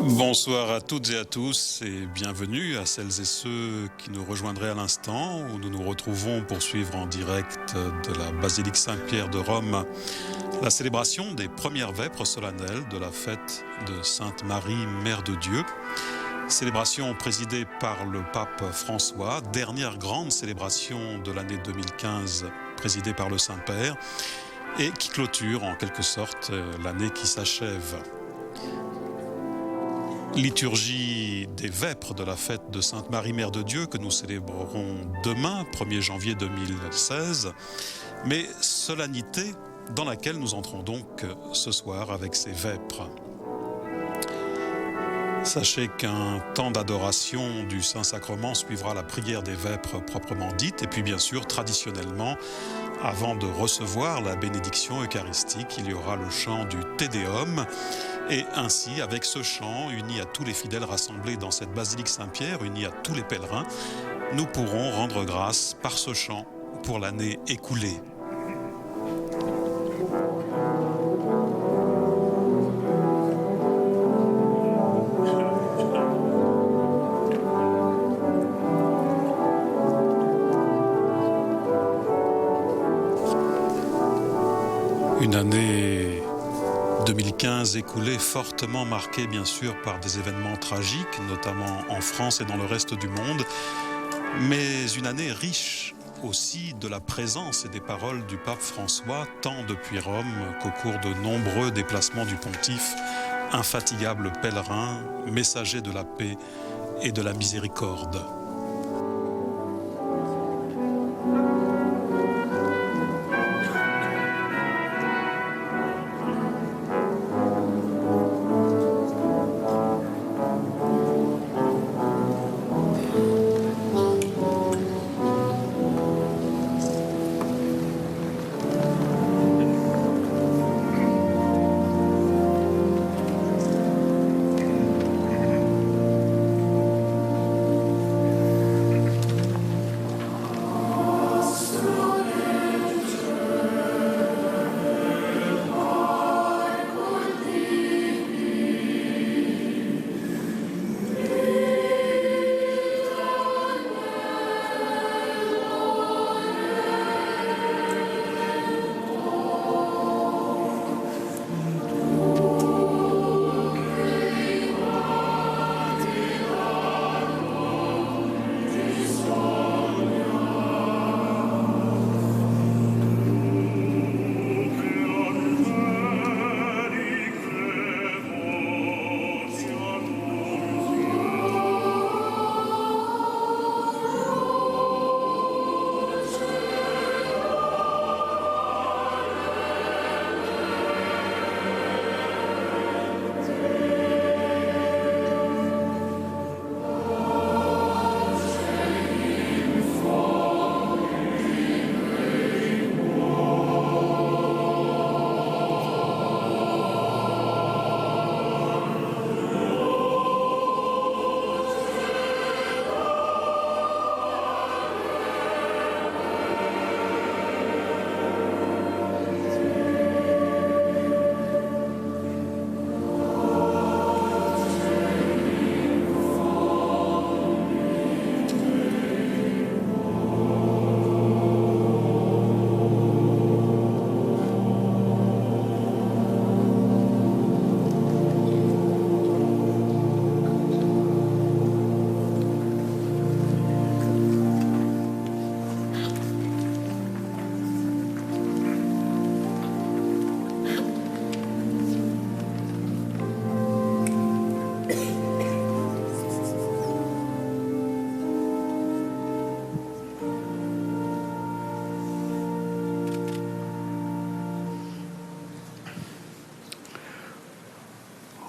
Bonsoir à toutes et à tous et bienvenue à celles et ceux qui nous rejoindraient à l'instant où nous nous retrouvons pour suivre en direct de la basilique Saint-Pierre de Rome la célébration des premières vêpres solennelles de la fête de Sainte Marie, Mère de Dieu. Célébration présidée par le pape François, dernière grande célébration de l'année 2015 présidée par le Saint-Père et qui clôture en quelque sorte l'année qui s'achève. Liturgie des vêpres de la fête de Sainte Marie, Mère de Dieu, que nous célébrerons demain, 1er janvier 2016, mais solennité dans laquelle nous entrons donc ce soir avec ces vêpres. Sachez qu'un temps d'adoration du Saint-Sacrement suivra la prière des vêpres proprement dite, et puis bien sûr, traditionnellement, avant de recevoir la bénédiction eucharistique, il y aura le chant du Te Deum. Et ainsi, avec ce chant, uni à tous les fidèles rassemblés dans cette basilique Saint-Pierre, uni à tous les pèlerins, nous pourrons rendre grâce par ce chant pour l'année écoulée. Une année 2015 écoulée fortement marquée bien sûr par des événements tragiques, notamment en France et dans le reste du monde, mais une année riche aussi de la présence et des paroles du pape François, tant depuis Rome qu'au cours de nombreux déplacements du pontife, infatigable pèlerin, messager de la paix et de la miséricorde.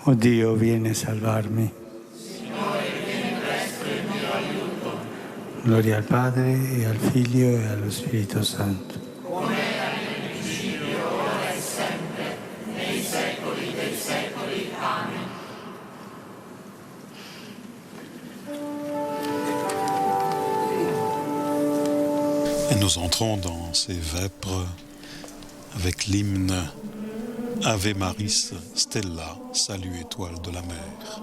Oh Dio, vieni a salvarmi. Signore, vieni presto in mio aiuto. Gloria al Padre, e al Figlio, e allo Spirito Santo. Come era nel principio, ora e sempre, nei secoli dei secoli. Amen. Et nous entrons dans ces vêpres avec l'hymne Ave Maris Stella, salut étoile de la mer.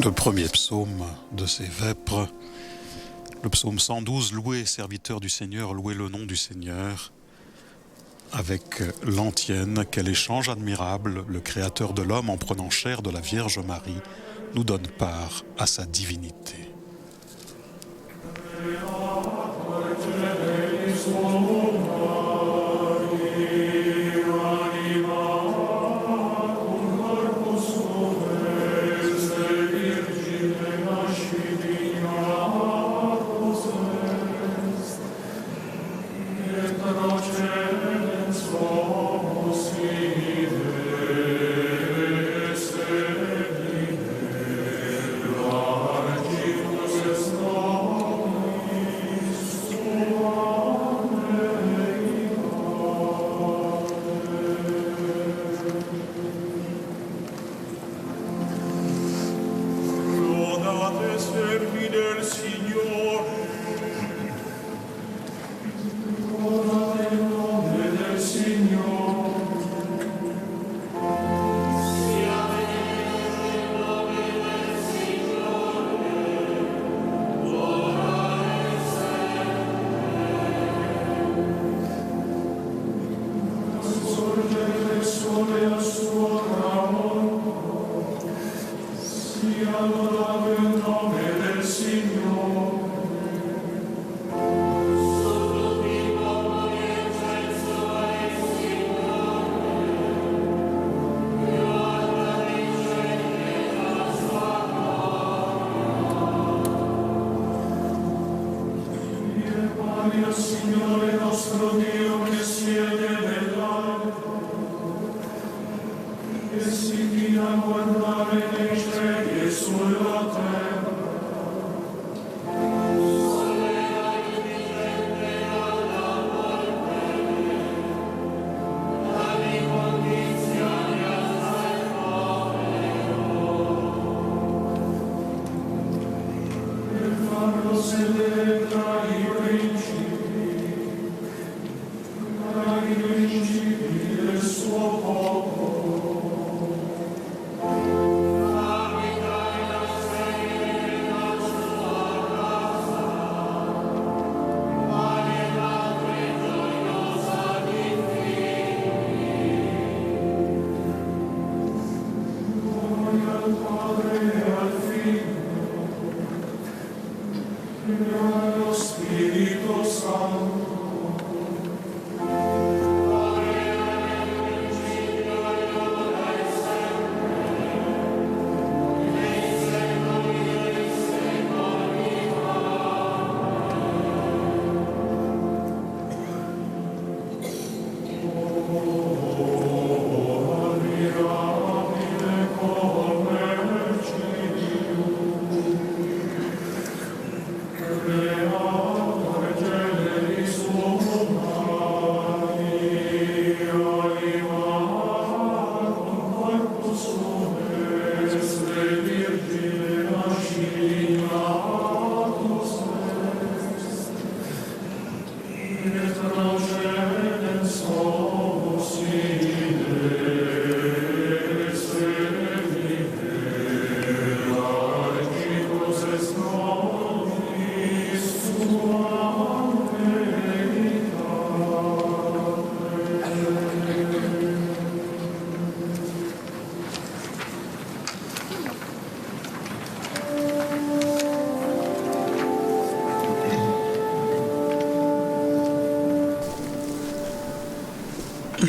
Le premier psaume de ces vêpres, le psaume 112, louez serviteur du Seigneur, louez le nom du Seigneur, avec l'antienne, quel échange admirable, le Créateur de l'homme en prenant chair de la Vierge Marie, nous donne part à sa divinité.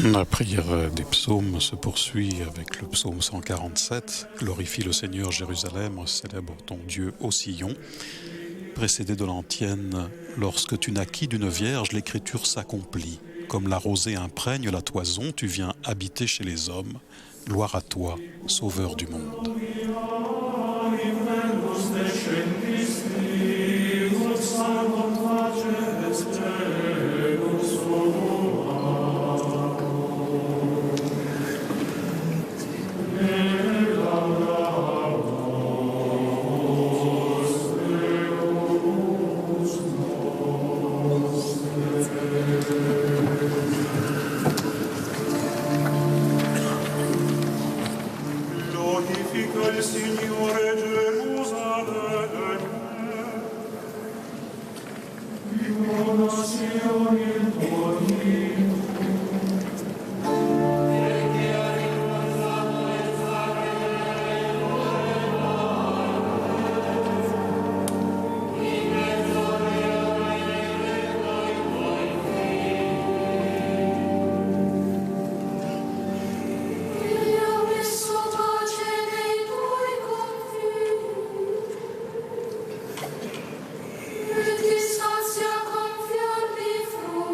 La prière des psaumes se poursuit avec le psaume 147. Glorifie le Seigneur Jérusalem, célèbre ton Dieu ô Sion. Précédé de l'antienne, lorsque tu naquis d'une vierge, l'écriture s'accomplit. Comme la rosée imprègne la toison, tu viens habiter chez les hommes. Gloire à toi, Sauveur du monde. Distantia con fior di frutto.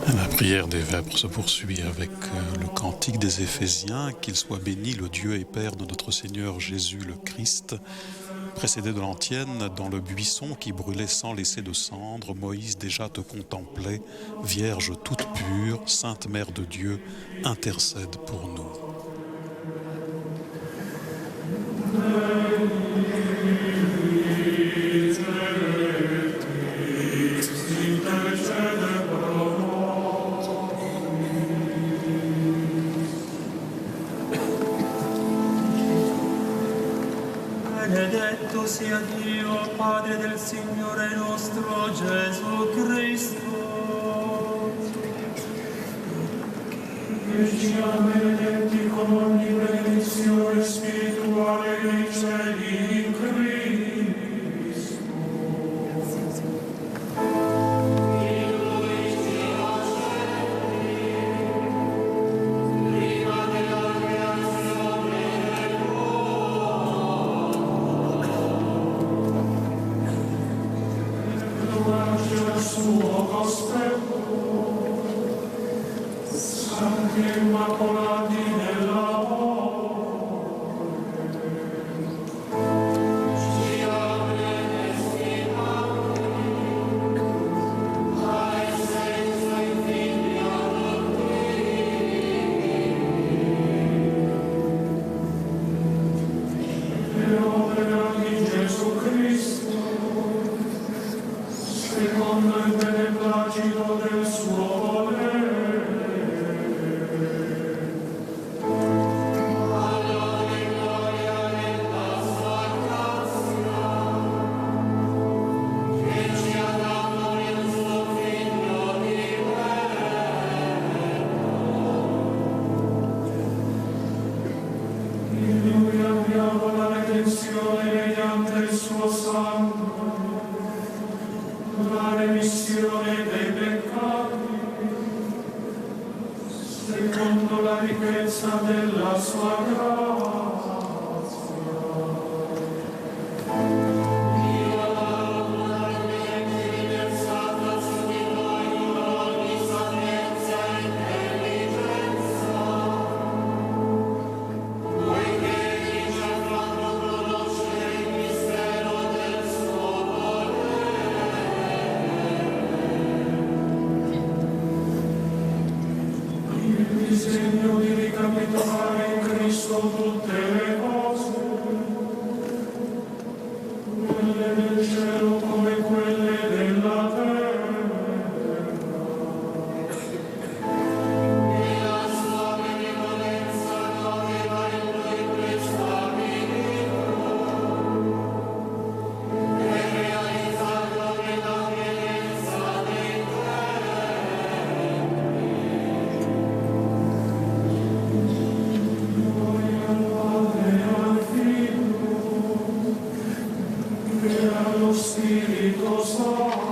La prière des vêpres se poursuit avec le cantique des Éphésiens, qu'il soit béni le Dieu et Père de notre Seigneur Jésus le Christ. Précédé de l'antienne, dans le buisson qui brûlait sans laisser de cendre, Moïse déjà te contemplait, Vierge toute pure, Sainte Mère de Dieu, intercède pour nous. Benedetto sia Dio, Padre del Signore nostro Gesù Cristo. Che siamo benedetti con ogni benedizione spirituale nei cieli in Cristo. Suo cospetto, santi immacolati nell'amore. Per opera di Gesù Cristo, secondo il beneplacito del suo volere. In lui abbiamo la redenzione mediante il suo sangue, la remissione dei peccati, secondo la ricchezza della sua grazia. Il disegno di ricapitolare in Cristo tutte le cose, quelle del cielo come quelle della terra. Allo Spirito Santo.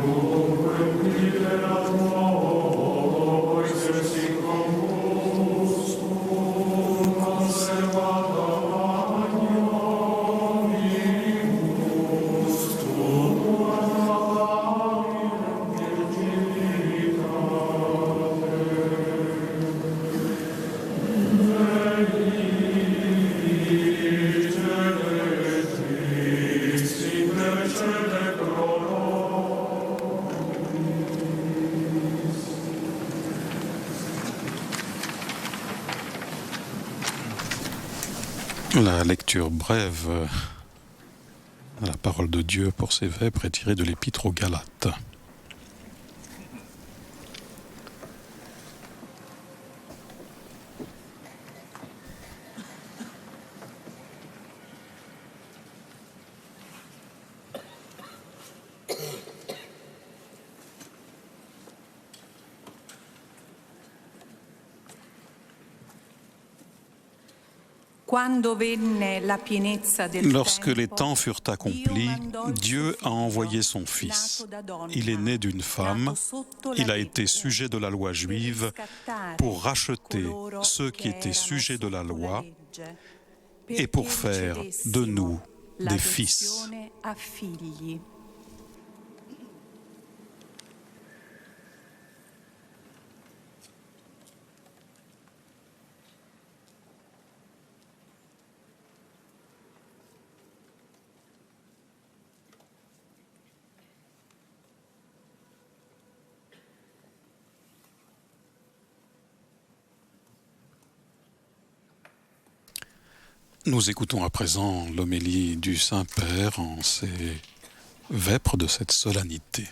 Comunque libera nuovo, essersi composto, conservato La lecture brève de la parole de Dieu pour ces vêpres est tirée de l'Épître aux Galates. Lorsque les temps furent accomplis, Dieu a envoyé son Fils. Il est né d'une femme, il a été sujet de la loi juive pour racheter ceux qui étaient sujets de la loi et pour faire de nous des fils. Nous écoutons à présent l'homélie du Saint-Père en ces vêpres de cette solennité.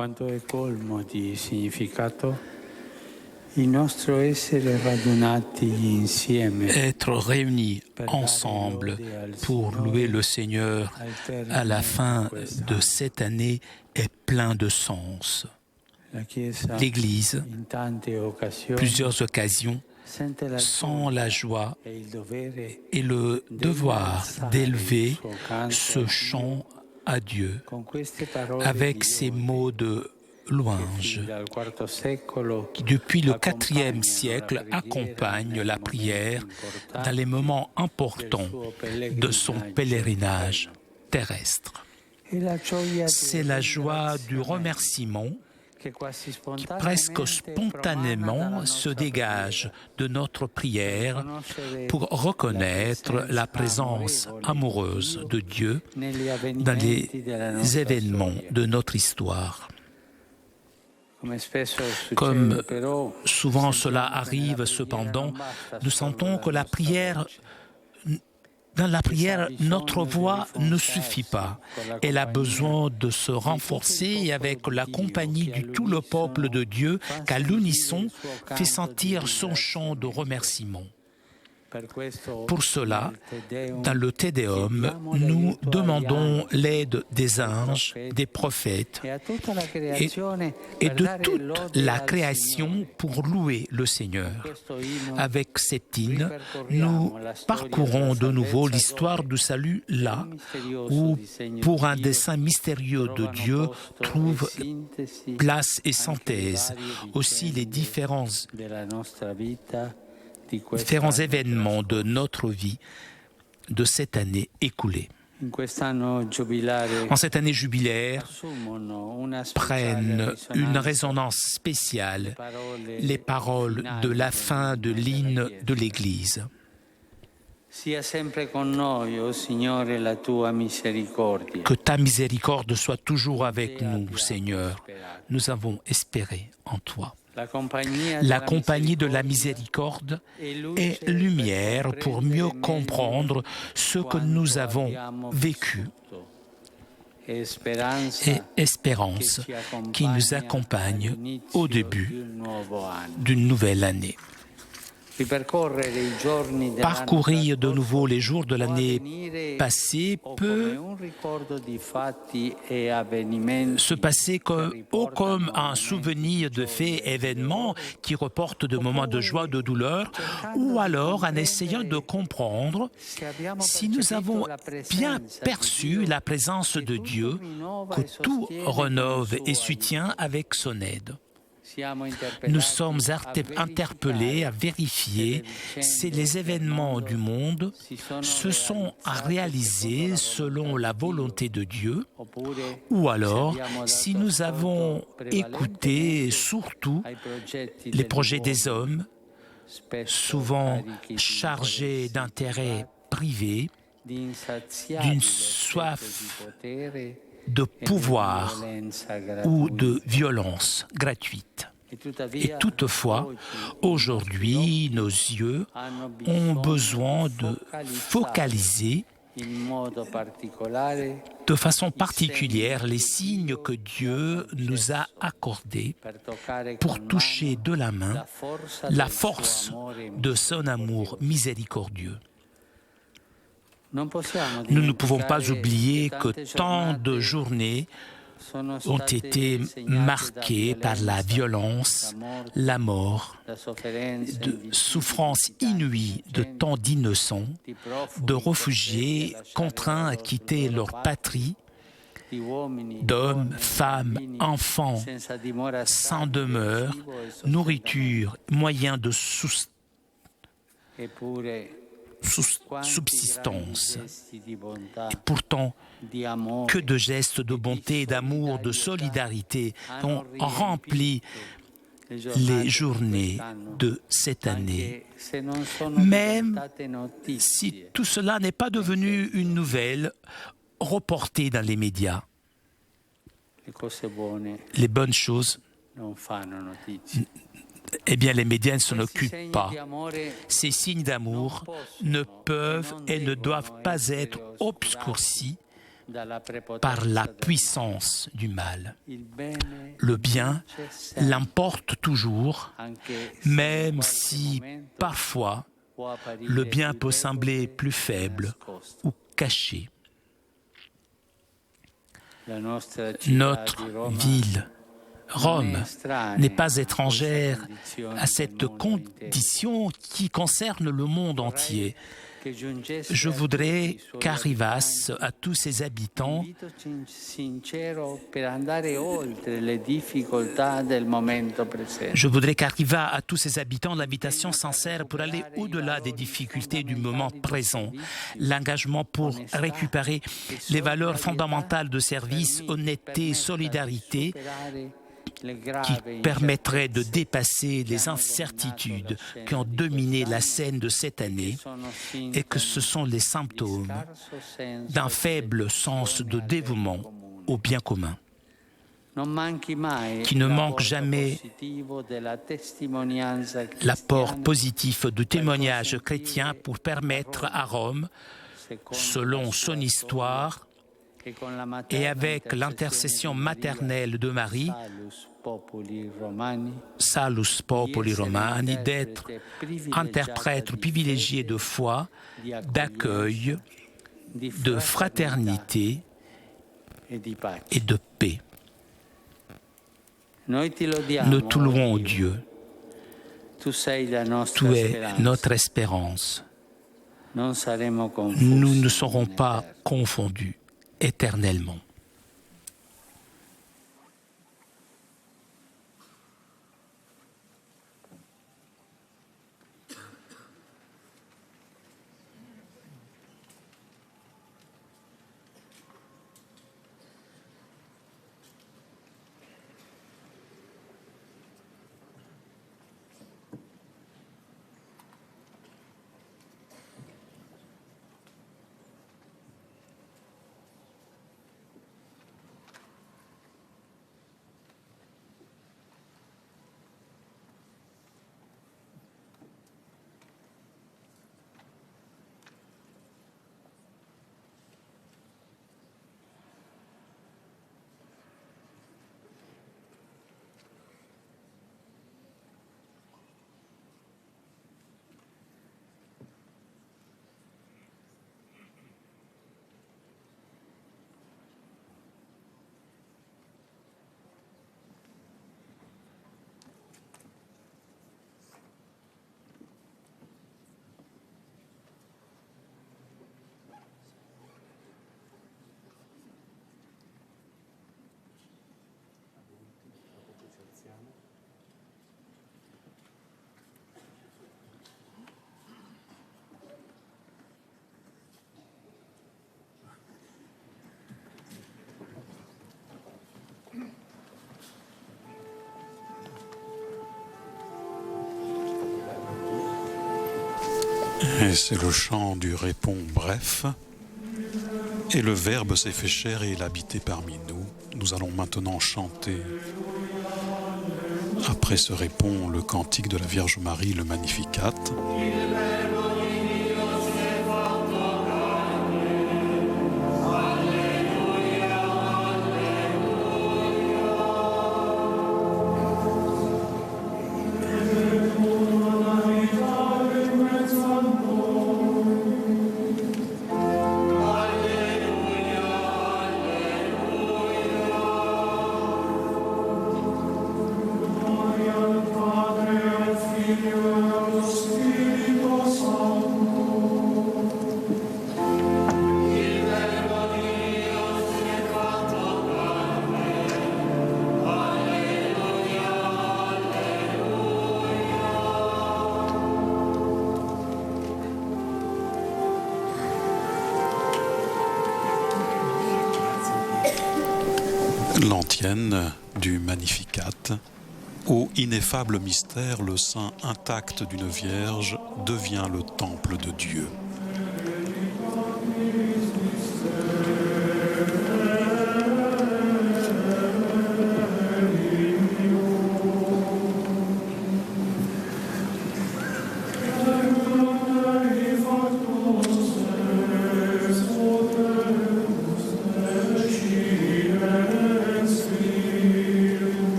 Quanto è colmo di significato il nostro essere radunati insieme. Être réunis ensemble pour louer le Seigneur à la fin de cette année est plein de sens. L'Église, plusieurs occasions, sent la joie et le devoir d'élever ce chant à Dieu avec ces mots de louange qui, depuis le IVe siècle, accompagnent la prière dans les moments importants de son pèlerinage terrestre. C'est la joie du remerciement qui presque spontanément se dégage de notre prière pour reconnaître la présence amoureuse de Dieu dans les événements de notre histoire. Comme souvent cela arrive cependant, nous sentons que dans la prière, notre voix ne suffit pas. Elle a besoin de se renforcer avec la compagnie de tout le peuple de Dieu qu'à l'unisson fait sentir son chant de remerciement. Pour cela, dans le Te Deum, nous demandons l'aide des anges, des prophètes et de toute la création pour louer le Seigneur. Avec cet hymne, nous parcourons de nouveau l'histoire du salut là où, pour un dessein mystérieux de Dieu, trouve place et synthèse aussi les différents événements de notre vie de cette année écoulée. En cette année jubilaire, prennent une résonance spéciale les paroles de la fin de l'hymne de l'Église. Que ta miséricorde soit toujours avec nous, Seigneur. Nous avons espéré en toi. La compagnie de la miséricorde est lumière pour mieux comprendre ce que nous avons vécu et espérance qui nous accompagne au début d'une nouvelle année. Parcourir de nouveau les jours de l'année passée peut se passer comme un souvenir de faits, événements qui reportent de moments de joie, de douleur, ou alors en essayant de comprendre si nous avons bien perçu la présence de Dieu, que tout rénove et soutient avec son aide. Nous sommes interpellés à vérifier si les événements du monde se sont réalisés selon la volonté de Dieu, ou alors si nous avons écouté surtout les projets des hommes, souvent chargés d'intérêts privés, d'une soif de pouvoir ou de violence gratuite. Et toutefois, aujourd'hui, nos yeux ont besoin de focaliser de façon particulière les signes que Dieu nous a accordés pour toucher de la main la force de son amour miséricordieux. Nous ne pouvons pas oublier que tant de journées ont été marquées par la violence, la mort, de souffrances inouïes de tant d'innocents, de réfugiés contraints à quitter leur patrie, d'hommes, femmes, enfants, sans demeure, nourriture, moyens de subsistance. Et pourtant, que de gestes de bonté, d'amour, de solidarité ont rempli les journées de cette année. Même si tout cela n'est pas devenu une nouvelle reportée dans les médias, les bonnes choses, eh bien, les médias ne s'en occupent pas. Ces signes d'amour ne peuvent et ne doivent pas être obscurcis par la puissance du mal. Le bien l'emporte toujours, même si parfois le bien peut sembler plus faible ou caché. Notre ville, Rome, n'est pas étrangère à cette condition qui concerne le monde entier. Je voudrais qu'arrivasse à tous ses habitants l'invitation sincère pour aller au-delà des difficultés du moment présent, l'engagement pour récupérer les valeurs fondamentales de service, honnêteté, solidarité, qui permettrait de dépasser les incertitudes qui ont dominé la scène de cette année et que ce sont les symptômes d'un faible sens de dévouement au bien commun. Qui ne manque jamais l'apport positif du témoignage chrétien pour permettre à Rome, selon son histoire, et avec l'intercession maternelle de Marie, Salus Populi Romani, d'être interprète privilégié de foi, d'accueil, de fraternité et de paix. Nous te louons, Dieu. Tu es notre espérance. Nous ne serons pas confondus éternellement. Et c'est le chant du répond bref. Et le Verbe s'est fait chair et il habitait parmi nous. Nous allons maintenant chanter, après ce répond, le cantique de la Vierge Marie, le Magnificat. L'antienne du Magnificat. Ô ineffable mystère, le sein intact d'une Vierge devient le temple de Dieu.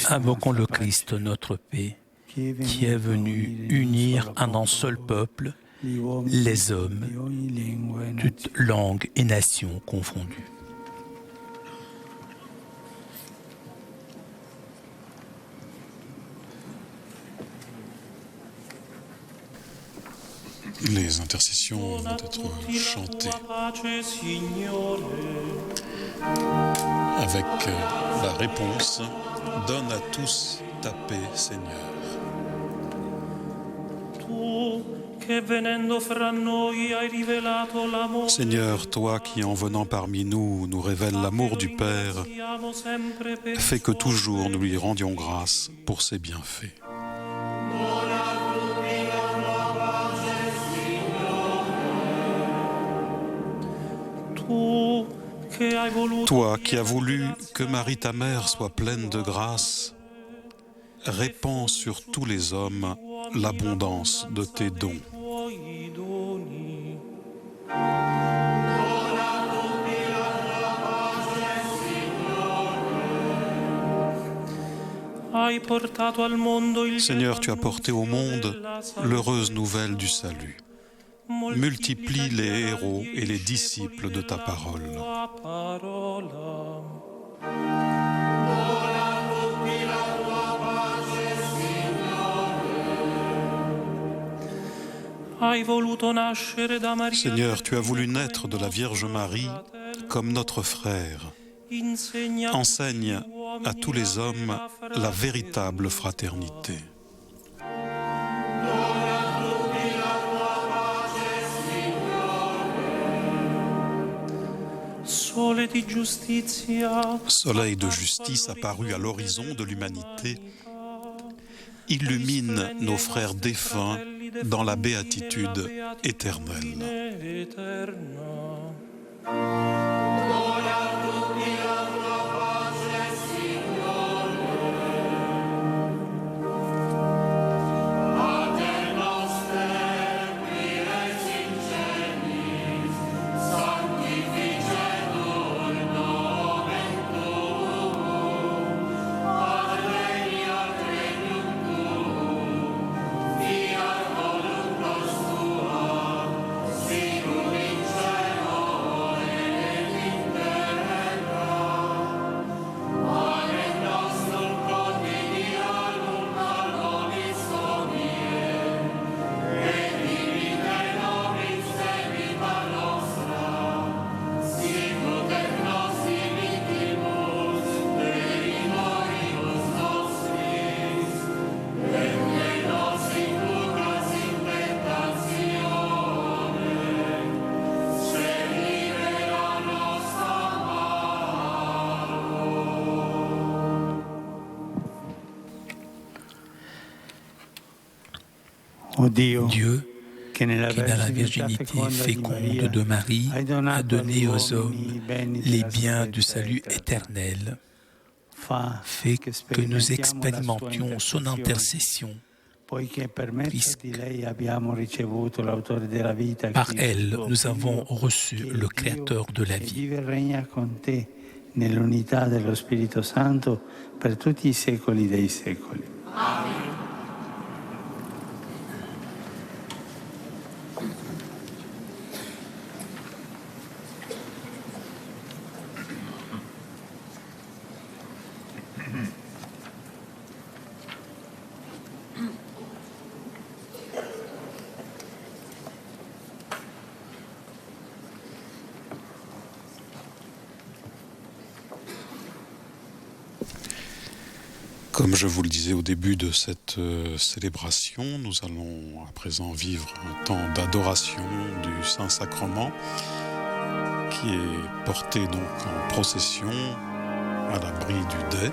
Invoquons le Christ, notre paix, qui est venu unir en un seul peuple les hommes, toutes langues et nations confondues. Les intercessions vont être chantées avec la réponse « Donne à tous ta paix, Seigneur ». Seigneur, toi qui en venant parmi nous, nous révèles l'amour du Père, fais que toujours nous lui rendions grâce pour ses bienfaits. Toi qui as voulu que Marie ta mère soit pleine de grâce, répands sur tous les hommes l'abondance de tes dons. Seigneur, tu as porté au monde l'heureuse nouvelle du salut. Multiplie les héros et les disciples de ta parole. Seigneur, tu as voulu naître de la Vierge Marie comme notre frère. Enseigne à tous les hommes la véritable fraternité. Soleil de justice apparu à l'horizon de l'humanité, illumine nos frères défunts dans la béatitude éternelle. Dieu, qui dans la virginité féconde de Marie, a donné aux hommes les biens du salut éternel, fait que nous expérimentions son intercession, puisque par elle, nous avons reçu le Créateur de la vie. Nell'unità dello Spirito Santo per tutti i secoli dei secoli. Amen. Comme je vous le disais au début de cette célébration, nous allons à présent vivre un temps d'adoration du Saint-Sacrement qui est porté donc en procession à l'abri du dais.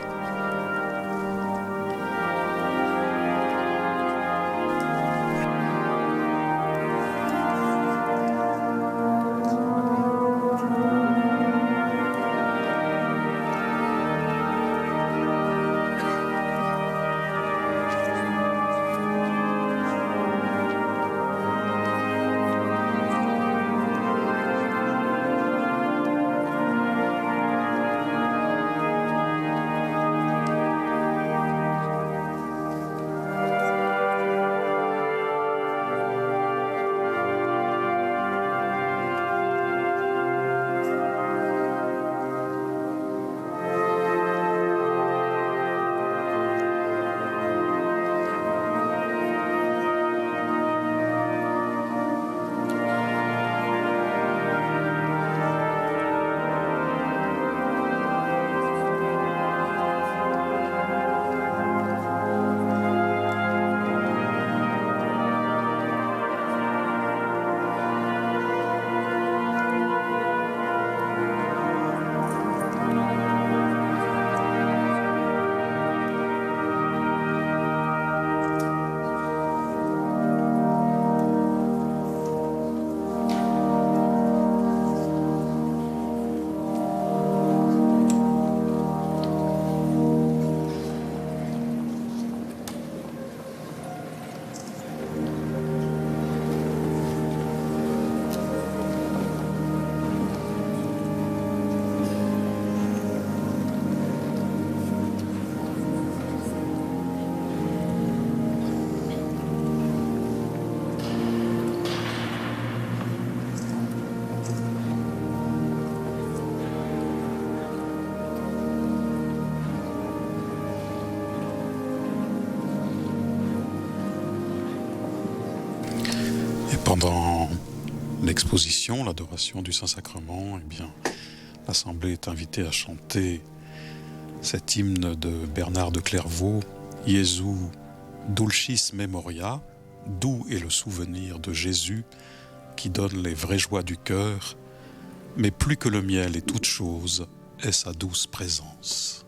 Pendant l'exposition, l'adoration du Saint-Sacrement, l'Assemblée est invitée à chanter cet hymne de Bernard de Clairvaux, Jesu dulcis memoria, doux est le souvenir de Jésus qui donne les vraies joies du cœur, mais plus que le miel et toute chose est sa douce présence.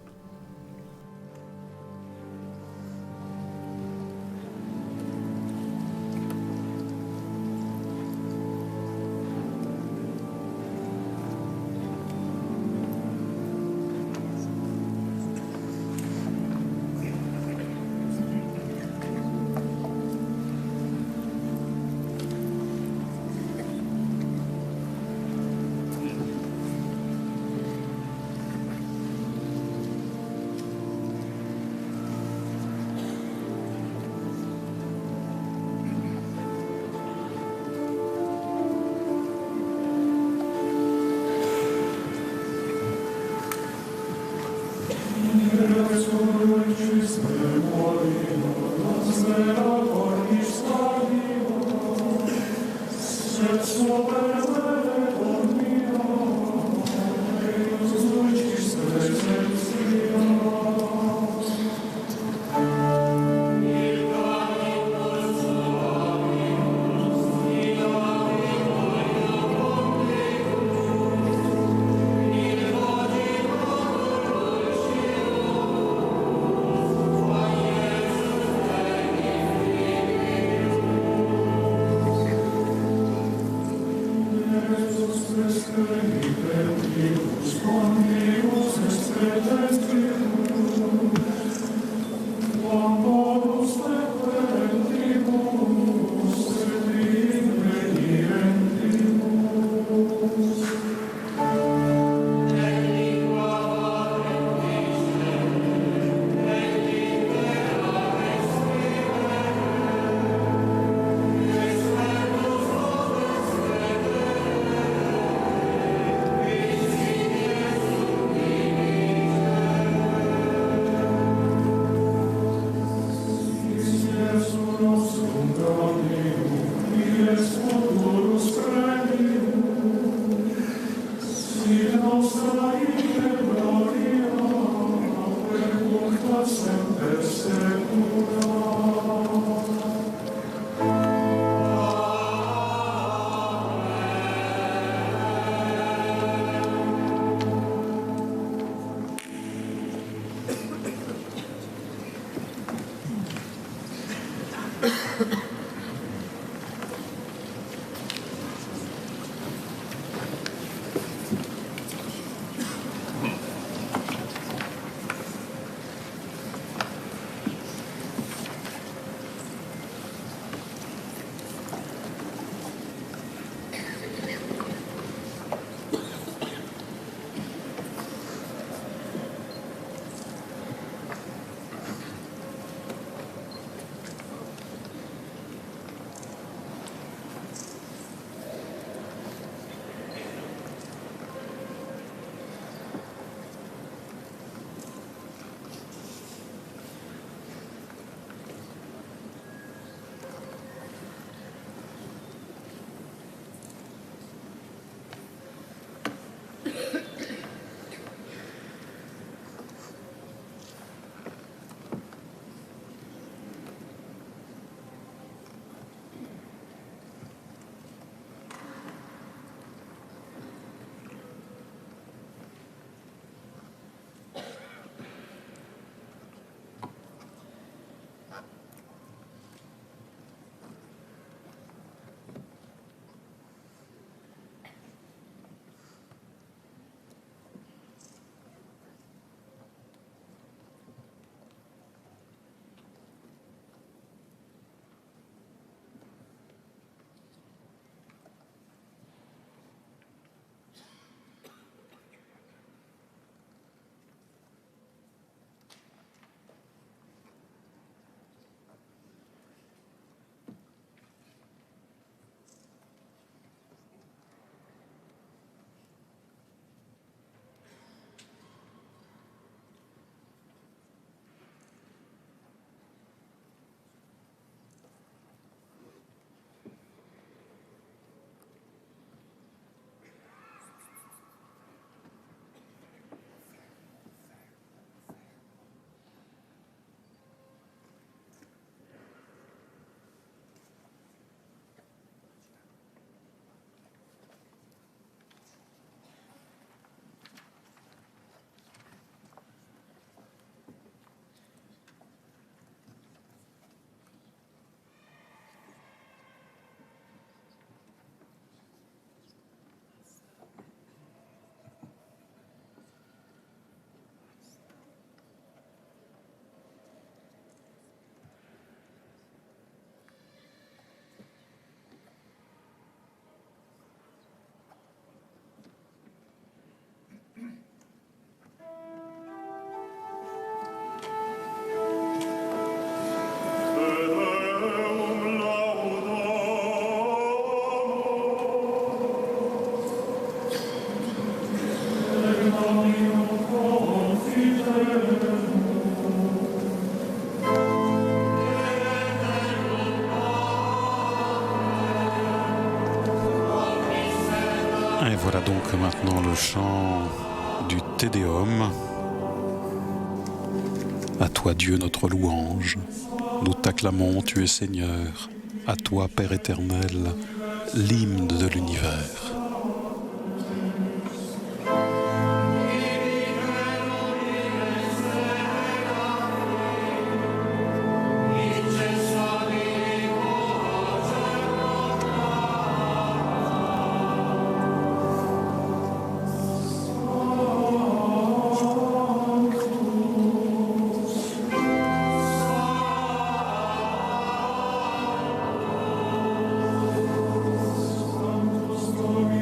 Sempre Et voilà donc maintenant le chant du Te Deum. À toi Dieu notre louange, nous t'acclamons, tu es Seigneur, à toi Père éternel, l'hymne de l'univers. Glory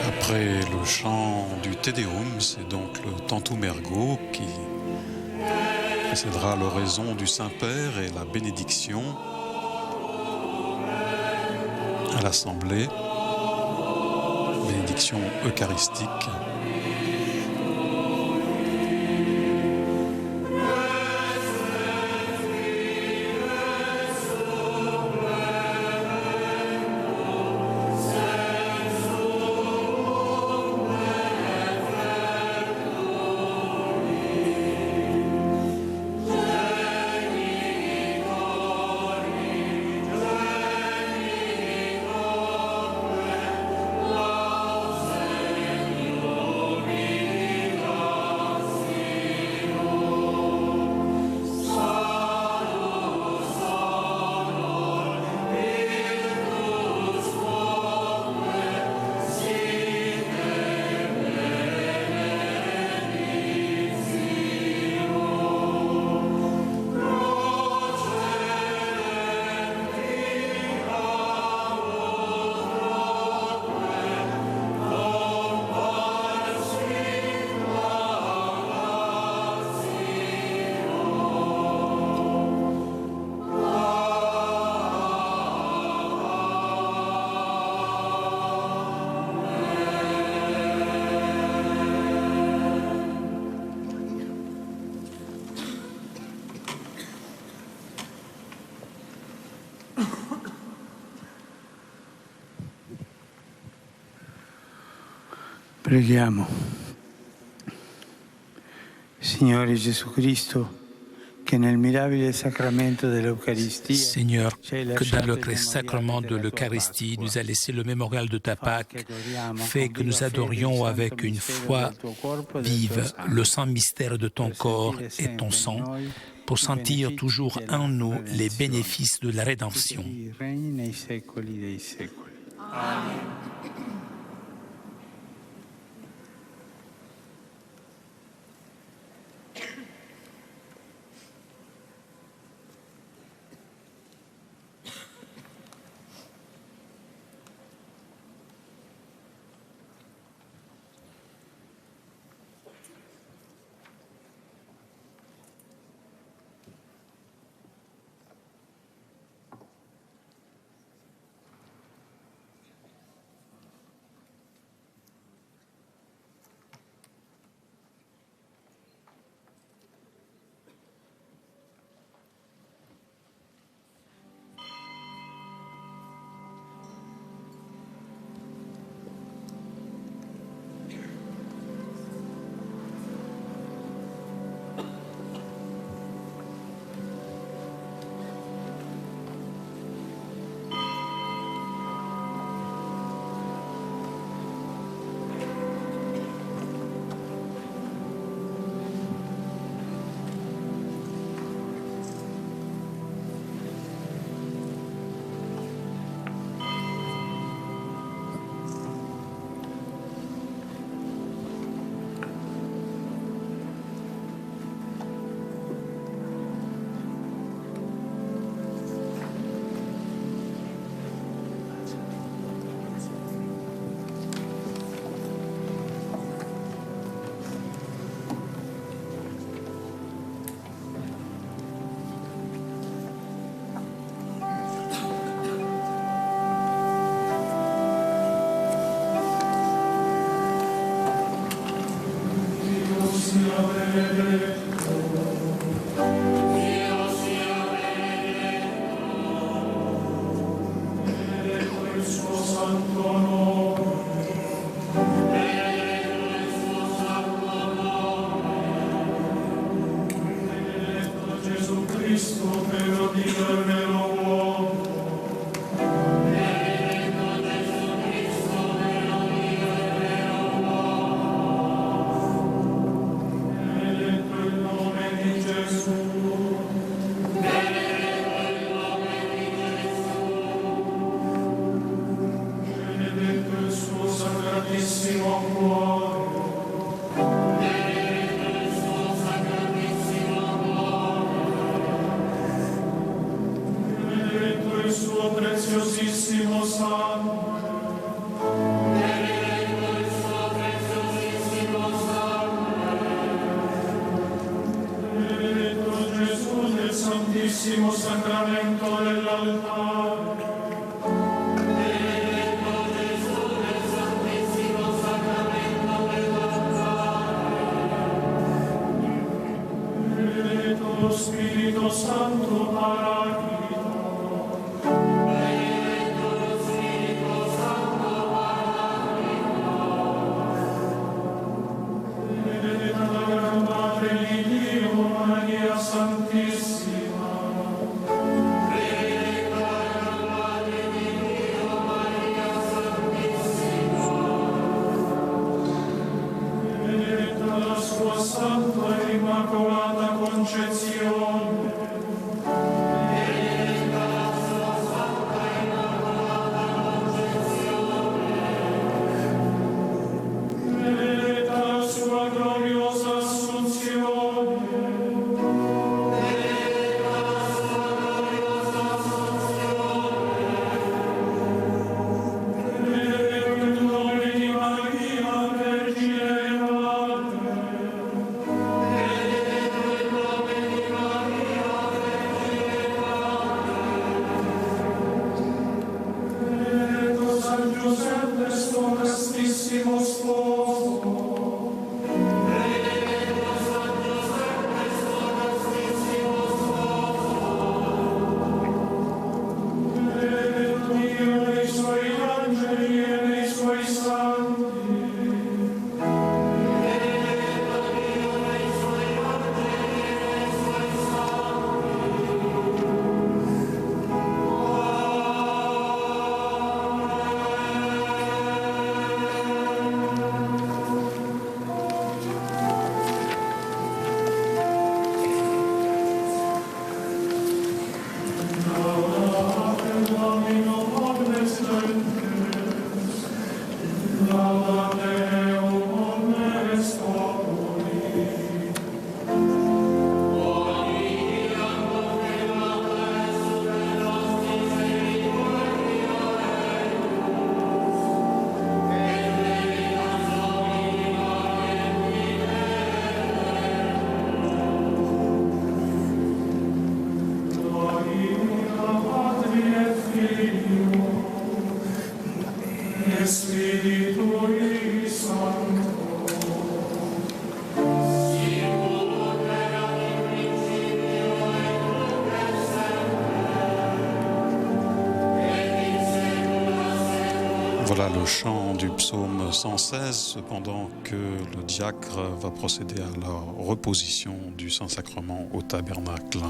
Après le chant du Te Deum, c'est donc le Tantum Ergo qui précédera l'oraison du Saint-Père et la bénédiction à l'Assemblée, bénédiction eucharistique. Preghiamo. Signore Gesù Cristo, che nel mirabile sacramento dell'Eucaristia, Seigneur, que dans le sacrement de l'Eucharistie nous a laissé le mémorial de ta Pâque, fait que nous adorions avec une foi vive le saint mystère de ton corps et ton sang, pour sentir toujours en nous les bénéfices de la rédemption. Amen. Voilà le chant du psaume 116, pendant que le diacre va procéder à la reposition du Saint-Sacrement au tabernacle.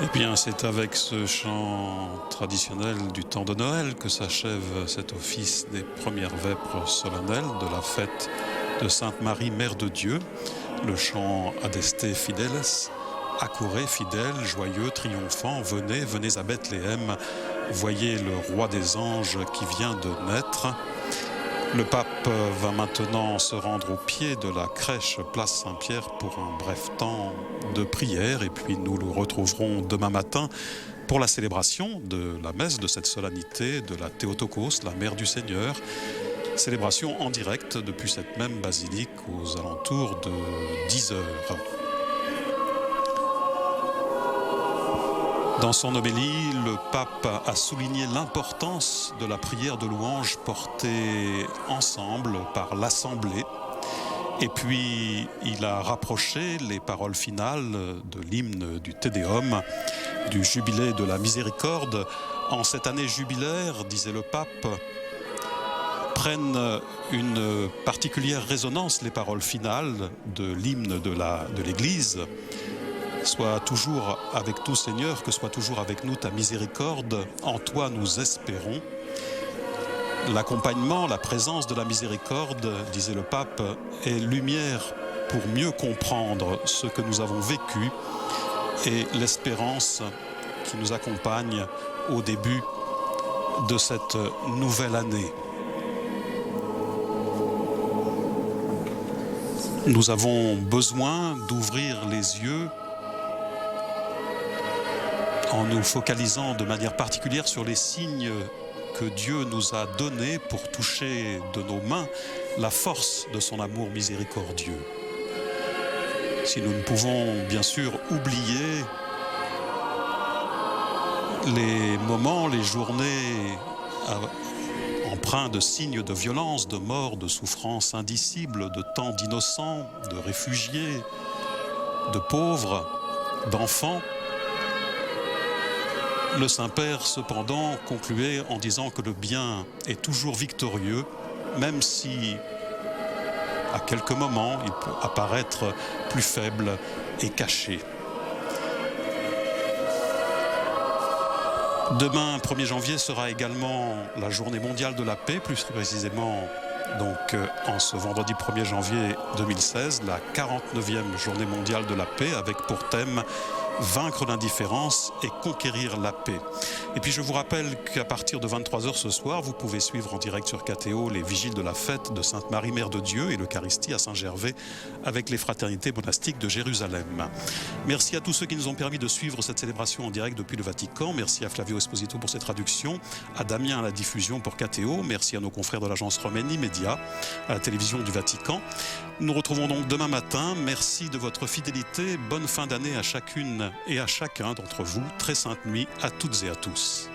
Eh bien, c'est avec ce chant traditionnel du temps de Noël que s'achève cet office des premières vêpres solennelles de la fête de Sainte Marie, Mère de Dieu. Le chant Adeste Fideles, accourez fidèles, joyeux, triomphants, venez, venez à Bethléem, voyez le roi des anges qui vient de naître. Le pape va maintenant se rendre au pied de la crèche place Saint-Pierre pour un bref temps de prière et puis nous le retrouverons demain matin pour la célébration de la messe de cette solennité de la Théotokos, la Mère du Seigneur. Célébration en direct depuis cette même basilique aux alentours de 10 heures. Dans son homélie, le pape a souligné l'importance de la prière de louange portée ensemble par l'Assemblée. Et puis, il a rapproché les paroles finales de l'hymne du Te Deum, du jubilé de la miséricorde. En cette année jubilaire, disait le pape, prennent une particulière résonance les paroles finales de l'hymne de l'Église. Sois toujours avec nous, Seigneur, que soit toujours avec nous ta miséricorde. En toi nous espérons. L'accompagnement, la présence de la miséricorde, disait le pape, est lumière pour mieux comprendre ce que nous avons vécu et l'espérance qui nous accompagne au début de cette nouvelle année. Nous avons besoin d'ouvrir les yeux en nous focalisant de manière particulière sur les signes que Dieu nous a donnés pour toucher de nos mains la force de son amour miséricordieux. Si nous ne pouvons bien sûr oublier les moments, les journées empreints de signes de violence, de mort, de souffrance indicible, de temps d'innocents, de réfugiés, de pauvres, d'enfants, le Saint-Père, cependant, concluait en disant que le bien est toujours victorieux, même si, à quelques moments, il peut apparaître plus faible et caché. Demain, 1er janvier, sera également la journée mondiale de la paix, plus précisément donc en ce vendredi 1er janvier 2016, la 49e journée mondiale de la paix, avec pour thème vaincre l'indifférence et conquérir la paix. Et puis je vous rappelle qu'à partir de 23h ce soir, vous pouvez suivre en direct sur KTO les vigiles de la fête de Sainte Marie, Mère de Dieu et l'Eucharistie à Saint-Gervais avec les fraternités monastiques de Jérusalem. Merci à tous ceux qui nous ont permis de suivre cette célébration en direct depuis le Vatican. Merci à Flavio Esposito pour ses traductions, à Damien à la diffusion pour KTO. Merci à nos confrères de l'agence Romaine Immédia, à la télévision du Vatican. Nous nous retrouvons donc demain matin. Merci de votre fidélité. Bonne fin d'année à chacune et à chacun d'entre vous. Très sainte nuit à toutes et à tous.